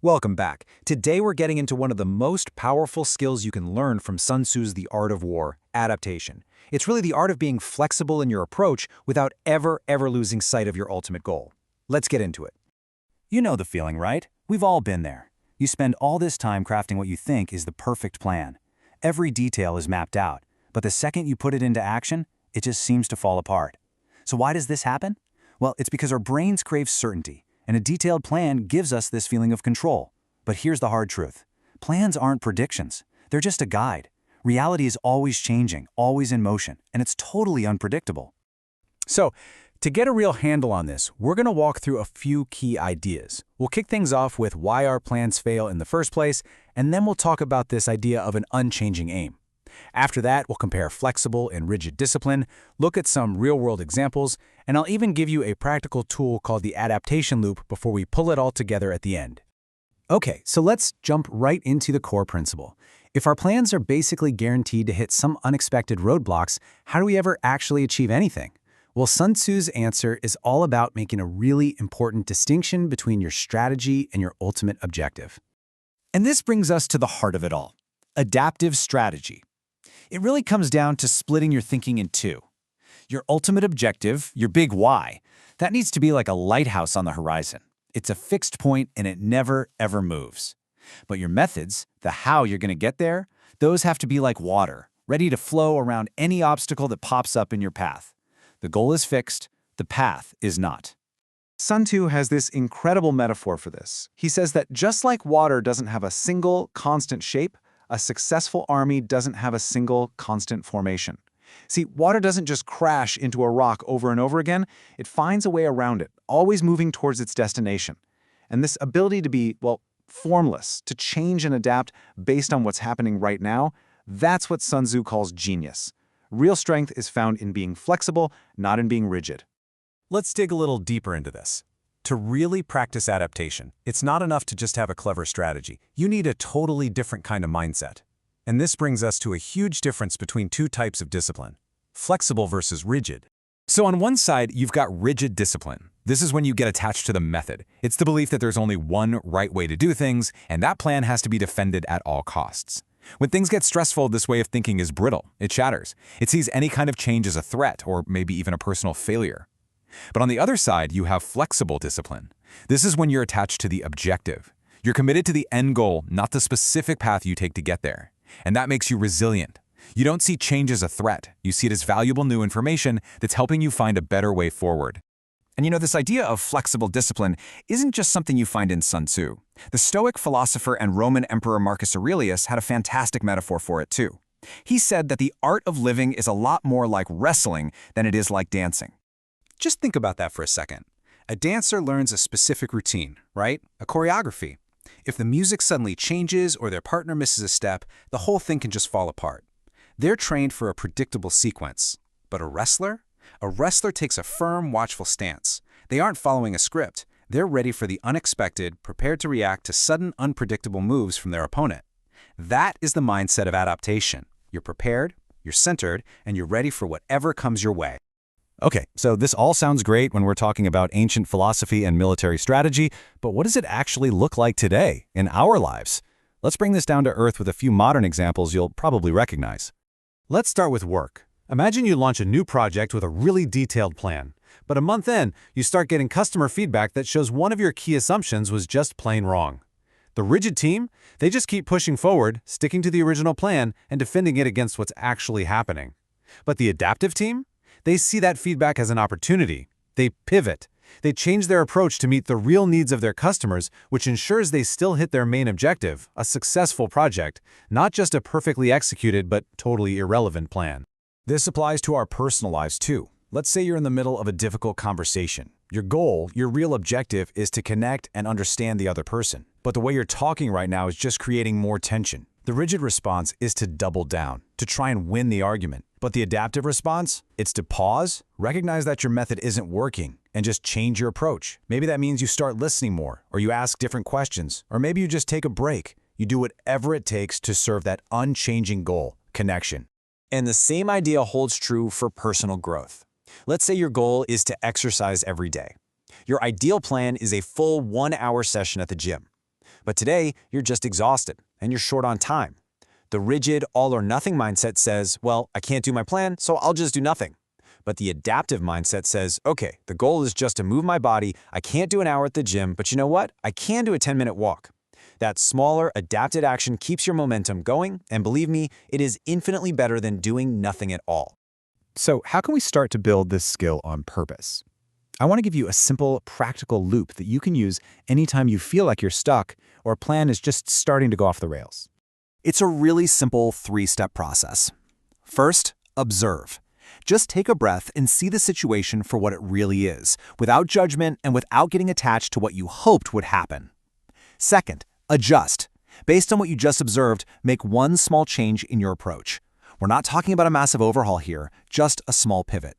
Welcome back. Today we're getting into one of the most powerful skills you can learn from Sun Tzu's The Art of War, adaptation. It's really the art of being flexible in your approach without ever losing sight of your ultimate goal. Let's get into it. You know the feeling, right? We've all been there. You spend all this time crafting what you think is the perfect plan. Every detail is mapped out, but the second you put it into action, it just seems to fall apart. So why does this happen? Well, it's because our brains crave certainty, and a detailed plan gives us this feeling of control. But here's the hard truth. Plans aren't predictions. They're just a guide. Reality is always changing, always in motion, and it's totally unpredictable. So, to get a real handle on this, we're going to walk through a few key ideas. We'll kick things off with why our plans fail in the first place, and then we'll talk about this idea of an unchanging aim. After that, we'll compare flexible and rigid discipline, look at some real-world examples, and I'll even give you a practical tool called the adaptation loop before we pull it all together at the end. Okay, so let's jump right into the core principle. If our plans are basically guaranteed to hit some unexpected roadblocks, how do we ever actually achieve anything? Well, Sun Tzu's answer is all about making a really important distinction between your strategy and your ultimate objective. And this brings us to the heart of it all, adaptive strategy. It really comes down to splitting your thinking in two. Your ultimate objective, your big why, that needs to be like a lighthouse on the horizon. It's a fixed point and it never, ever moves. But your methods, the how you're going to get there, those have to be like water, ready to flow around any obstacle that pops up in your path. The goal is fixed, the path is not. Sun Tzu has this incredible metaphor for this. He says that just like water doesn't have a single constant shape, a successful army doesn't have a single constant formation. See, water doesn't just crash into a rock over and over again, it finds a way around it, always moving towards its destination. And this ability to be, well, formless, to change and adapt based on what's happening right now, that's what Sun Tzu calls genius. Real strength is found in being flexible, not in being rigid. Let's dig a little deeper into this. To really practice adaptation, it's not enough to just have a clever strategy. You need a totally different kind of mindset. And this brings us to a huge difference between two types of discipline, flexible versus rigid. So on one side, you've got rigid discipline. This is when you get attached to the method. It's the belief that there's only one right way to do things, and that plan has to be defended at all costs. When things get stressful, this way of thinking is brittle. It shatters. It sees any kind of change as a threat or maybe even a personal failure. But on the other side, you have flexible discipline. This is when you're attached to the objective. You're committed to the end goal, not the specific path you take to get there. And that makes you resilient. You don't see change as a threat. You see it as valuable new information that's helping you find a better way forward. And you know, this idea of flexible discipline isn't just something you find in Sun Tzu. The Stoic philosopher and Roman Emperor Marcus Aurelius had a fantastic metaphor for it too. He said that the art of living is a lot more like wrestling than it is like dancing. Just think about that for a second. A dancer learns a specific routine, right? A choreography. If the music suddenly changes or their partner misses a step, the whole thing can just fall apart. They're trained for a predictable sequence. But a wrestler? A wrestler takes a firm, watchful stance. They aren't following a script. They're ready for the unexpected, prepared to react to sudden, unpredictable moves from their opponent. That is the mindset of adaptation. You're prepared, you're centered, and you're ready for whatever comes your way. Okay, so this all sounds great when we're talking about ancient philosophy and military strategy, but what does it actually look like today, in our lives? Let's bring this down to earth with a few modern examples you'll probably recognize. Let's start with work. Imagine you launch a new project with a really detailed plan, but a month in, you start getting customer feedback that shows one of your key assumptions was just plain wrong. The rigid team, they just keep pushing forward, sticking to the original plan, and defending it against what's actually happening. But the adaptive team? They see that feedback as an opportunity. They pivot. They change their approach to meet the real needs of their customers, which ensures they still hit their main objective, a successful project, not just a perfectly executed but totally irrelevant plan. This applies to our personal lives too. Let's say you're in the middle of a difficult conversation. Your goal, your real objective, is to connect and understand the other person. But the way you're talking right now is just creating more tension. The rigid response is to double down, to try and win the argument. But the adaptive response, it's to pause, recognize that your method isn't working, and just change your approach. Maybe that means you start listening more, or you ask different questions, or maybe you just take a break. You do whatever it takes to serve that unchanging goal, connection. And the same idea holds true for personal growth. Let's say your goal is to exercise every day. Your ideal plan is a full 1-hour session at the gym. But today, you're just exhausted, and you're short on time. The rigid, all-or-nothing mindset says, well, I can't do my plan, so I'll just do nothing. But the adaptive mindset says, okay, the goal is just to move my body. I can't do an hour at the gym, but you know what? I can do a 10-minute walk. That smaller, adapted action keeps your momentum going, and believe me, it is infinitely better than doing nothing at all. So how can we start to build this skill on purpose? I want to give you a simple, practical loop that you can use anytime you feel like you're stuck or a plan is just starting to go off the rails. It's a really simple 3-step process. First, observe. Just take a breath and see the situation for what it really is, without judgment and without getting attached to what you hoped would happen. Second, adjust. Based on what you just observed, make one small change in your approach. We're not talking about a massive overhaul here, just a small pivot.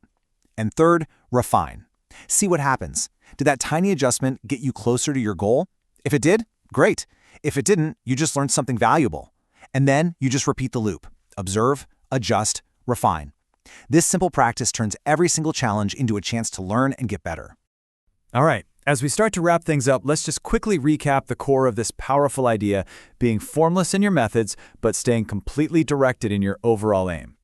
And third, refine. See what happens. Did that tiny adjustment get you closer to your goal? If it did, great. If it didn't, you just learned something valuable. And then you just repeat the loop. Observe, adjust, refine. This simple practice turns every single challenge into a chance to learn and get better. All right, as we start to wrap things up, let's just quickly recap the core of this powerful idea, being formless in your methods, but staying completely directed in your overall aim.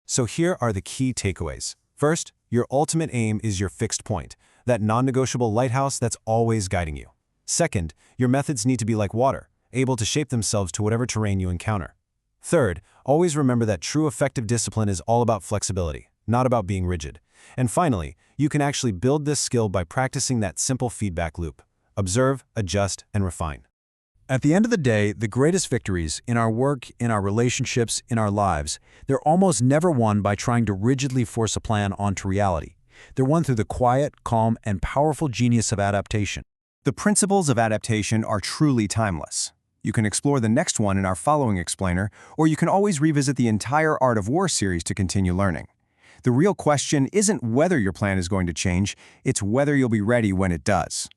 So here are the key takeaways. First, your ultimate aim is your fixed point, that non-negotiable lighthouse that's always guiding you. Second, your methods need to be like water, able to shape themselves to whatever terrain you encounter. Third, always remember that true effective discipline is all about flexibility, not about being rigid. And finally, you can actually build this skill by practicing that simple feedback loop. Observe, adjust, and refine. At the end of the day, the greatest victories in our work, in our relationships, in our lives, they're almost never won by trying to rigidly force a plan onto reality. They're won through the quiet, calm, and powerful genius of adaptation. The principles of adaptation are truly timeless. You can explore the next one in our following explainer, or you can always revisit the entire Art of War series to continue learning. The real question isn't whether your plan is going to change, it's whether you'll be ready when it does.